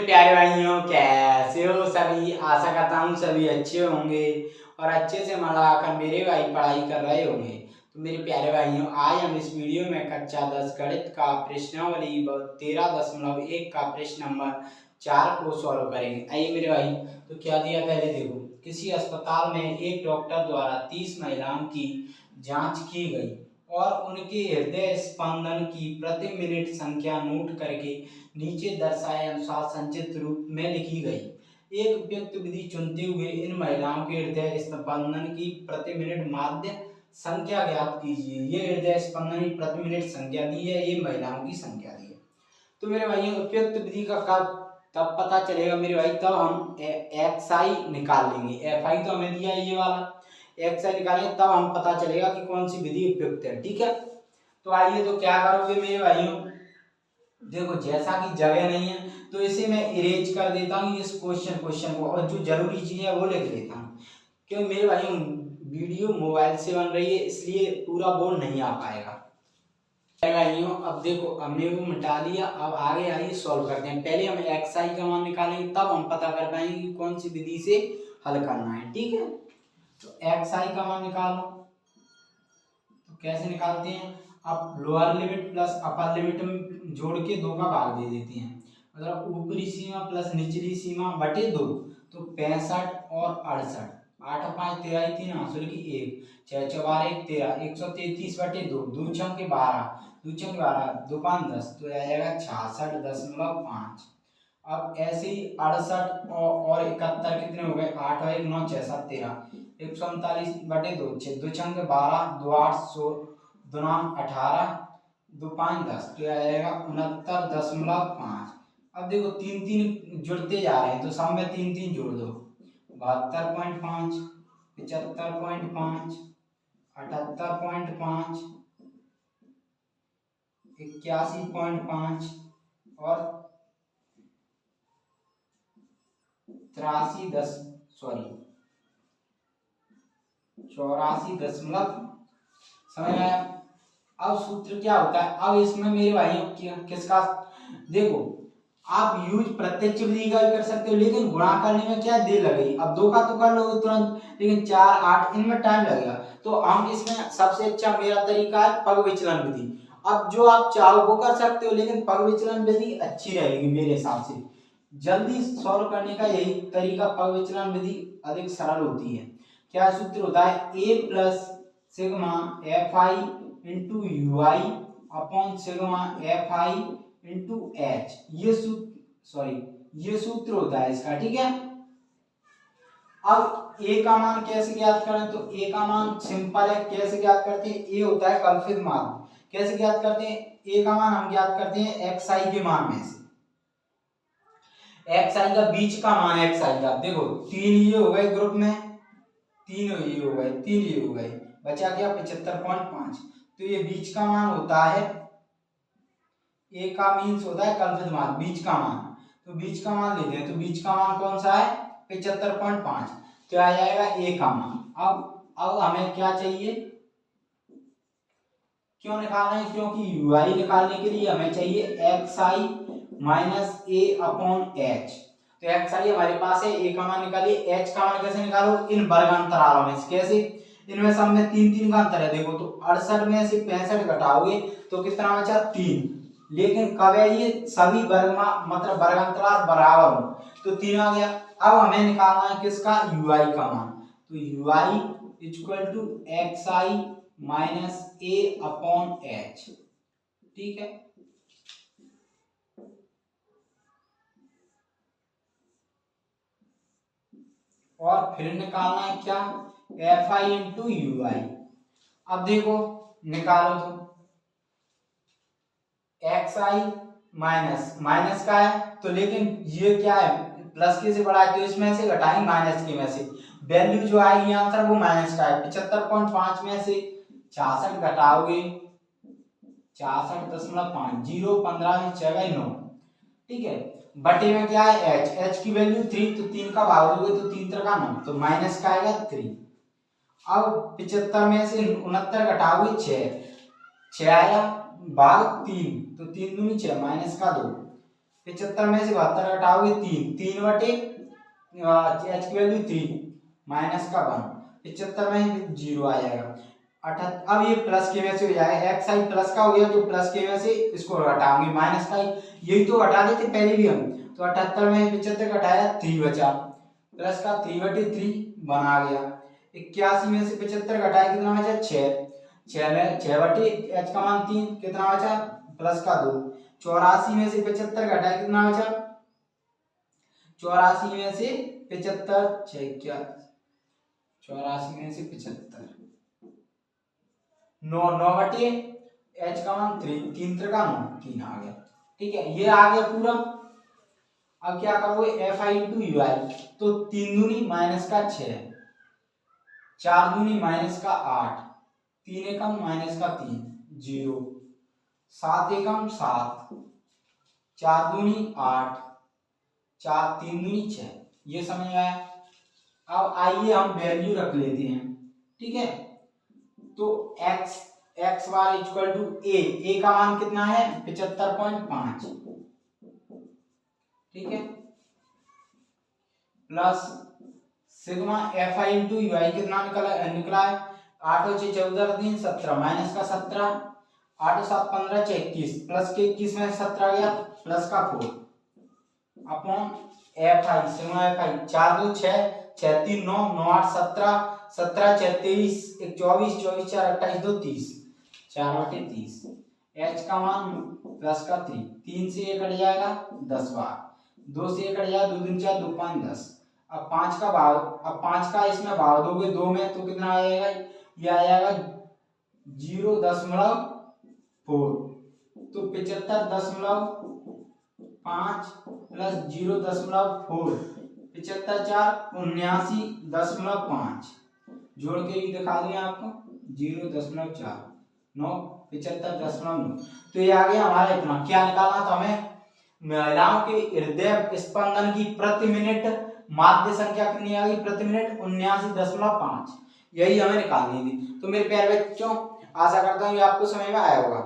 प्यारे भाइयों, कैसे हो सभी। आशा करता हूँ सभी अच्छे होंगे और अच्छे से मन लगाकर मेरे भाई पढ़ाई कर रहे होंगे। तो मेरे प्यारे भाइयों, आज हम इस वीडियो में कक्षा 10 गणित का प्रश्नावली 13.1 का प्रश्न नंबर 4 को सॉल्व करेंगे। आइए मेरे भाई, तो क्या दिया पहले देखो। किसी अस्पताल में एक डॉक्टर द्वारा 30 महिलाओं की जांच की गई और उनके हृदय स्पंदन की प्रति मिनट संख्या नोट करके नीचे दर्शाए अनुसार संचित रूप में लिखी गई। एक उपयुक्त विधि चुनते हुए इन महिलाओं के हृदय स्पंदन की प्रति मिनट माध्य संख्या ज्ञात कीजिए। ये हृदय स्पंदन की प्रति मिनट संख्या दी है, ये महिलाओं की संख्या दी है। तो मेरे भाइयों, उपयुक्त विधि का कब तब पता चलेगा मेरे भाई, तब हम एक्स आई निकाल लेंगे। एफ आई तो हमें दिया है ये वाला, एक्स आई निकालेंगे तब हम पता चलेगा कि कौन सी विधि उपयुक्त है। ठीक है, तो आइए, तो क्या करोगे मेरे भाइयों, देखो जैसा कि जगह नहीं है तो इसे मैं इरेज कर देता हूँ इस क्वेश्चन को, और जो जरूरी चीज है वो लिख लेता हूँ। क्योंकि मेरे भाइयों वीडियो मोबाइल से बन रही है, इसलिए पूरा बोर्ड नहीं आ पाएगा। भाइयों अब देखो, हमने वो मिटा लिया। अब आगे आइए सॉल्व करते हैं। पहले हम एक्स आई का मान निकालेंगे, तब हम पता कर पाएंगे कि कौन सी विधि से हल करना है। ठीक है, तो एक्स आई का मान निकालो। तो कैसे निकालते हैं, अब lower limit plus upper limit में जोड़ के 2 का भाग दे देते हैं। मतलब ऊपरी सीमा प्लस निचली सीमा बटे 2, तो 65 और 68। 8 5 13 3 आंसर की 1, 6 4 1 13, 133 बटे 2, 2 छंग के 12, 2 छंग 12, 2 5 10, तो आ जाएगा 66.5। अब ऐसे ही 68 और 71 कितने हो गए, 8 और 1 9 6 7 13, 139 बटे 2, 6 2 छंग 12, 2 8 16, 2 9 18, 2 5 10, तो आ जाएगा 69.5। अब देखो 3 3 जुड़ते जा रहे हैं, तो सब में 3 3 जोड़ दो। 72.5, 75.5, 78.5, 81.5 और 84.0 समझ आया। अब सूत्र क्या होता है, अब इसमें मेरे भाइयों किसका, देखो आप यूज प्रत्यक्ष विधि का भी कर सकते हो, लेकिन गुणा करने में क्या देर लगेगी। अब 2 का तो कर लोगे तुरंत, लेकिन 4 8 इनमें टाइम लगेगा। तो हम इसमें सबसे अच्छा मेरा तरीका है पग विचलन विधि। अब जो आप चाहो वो कर सकते हो, लेकिन पग विचलन विधि अच्छी रहेगी मेरे हिसाब से। जल्दी सॉल्व करने का यही तरीका, पग विचलन विधि अधिक सरल होती है। क्या सूत्र होता है, a plus sigma f i into u i upon sigma f i into h, ये सूत्र होता है इसका। ठीक है, अब ए का मान कैसे ज्ञात करें, तो ए का मान सिंपल है। कैसे ज्ञात करते हैं, ए होता है कल्पित मान। कैसे ज्ञात करते हैं, ए का मान हम ज्ञात करते हैं एक्स आई के मान में से। एक्स आई का बीच का मान, एक्स आई का देखो 3 ये हो गए ग्रुप में, 3 ये हो गए, 3 ये हो गए, बचा गया 75.5। तो ये बीच का मान होता है, ए का मीन्स होता है कल्पित मान, बीच का मान। तो बीच का मान लेते हैं, तो बीच का मान कौन सा है, 75.5, तो आ जाएगा ए का मान। अब हमें क्या चाहिए, क्यों निकालना है, क्योंकि यू आई निकालने के लिए हमें चाहिए x i minus a upon H. तो एक्स आई हमारे पास है, ए का मान निकालिए। एच का मान कैसे निकालो, इन वर्ग अंतरालों में से। कैसे, इनमें सब में 3 3 का अंतर है। देखो तो 68 में से 65 घटाओगे तो कितना बचा, 3। लेकिन कब है, ये सभी वर्ग मतलब वर्ग अंतराल बराबर हो, तो 3 आ गया। अब हमें निकालना है किसका, यू आई का मान। तो u i equal to x i minus a upon h. ठीक है, और फिर निकालना है क्या, f i into u i. अब देखो निकालो, तो एक्स आई माइनस का है, तो लेकिन ये क्या है, प्लस के से बड़ा है, तो इसमें से घटाएंगे माइनस के में से। वैल्यू जो आएगी आंसर वो माइनस का है। 75.5 में से 66 घटाओगे, 66.5, 0 15 में 6 9। ठीक है, बटे में क्या है, एच की वैल्यू 3, तो 3 का भाग दोगे तो 3 का 9, तो माइनस का आएगा 3। अब 75 में से 69 घटाओगे 6 आया, भाग 3, तो 3 दूनी 6 माइनस का 2, 75 में से 72 घटाओगे 3 बटे h की वैल्यू 3 माइनस का 1, 75 में 0 आ जाएगा। अब ये प्लस के में से हो जाएगा, x आई प्लस का हो गया तो प्लस के में से इसको घटाओगे माइनस का, यही तो घटा देते पहले भी हम। तो 78 में 75 घटाया 3 बचा, प्लस का 3 बटे 3 बना गया। 81 में से 75 घटाया कितना बचा 6 बटे h का मान 3 कितना बचा प्लस का 2। 84 में से 75 घटाया कितना बचा, 84 में से 75 84 में से 75 9 बटे h का मान 3 का 9 3 आ गया। ठीक है, ये आ गया पूरा। अब क्या करोगे fi इंटू यू आई, तो 3 दूनी माइनस का 6, 4 दूनी माइनस का 8, 3 एकम माइनस का 3 0, 7 एकम 7, 4 दूनी 8, 3 दूनी 6। ये समझ आया। अब आइए हम वैल्यू रख लेते हैं। ठीक है, तो x bar equal to a का मान कितना है 75.5। ठीक है, plus sigma fi into u i कितना निकला है 8 और 6 14 3 17 माइनस का 17, 8 और 7 15 21 प्लस के 21 में 17 गया प्लस का 4 अपॉन fi सिग्मा fi 4 2 6 6 3 9 9 8 17 17 6 23 24 24 4 28 2 30 4 बटे 30। h का मान प्लस का 3 से 1 कट जाएगा 10 बार, 2 से 1 कट जाएगा 2 दूनी 4 2 5 10। अब 5 का इसमें भाग दोगे 2 में तो कितना आ जाएगा, ये आ जाएगा 0.4 तो 75.5 प्लस 0.4 75 4 79.5 जोड़ के भी दिखा दूं आपको 0.4 9 75.9। तो ये आ गया हमारा इतना। क्या निकालना था हमें, महिलाओं के हृदय स्पंदन की प्रति मिनट माध्य संख्या कितनी आ गई प्रति मिनट 79.5, यही हमें निकालनी थी। तो मेरे प्यारे बच्चों आशा करता हूँ ये आपको समझ में आया होगा।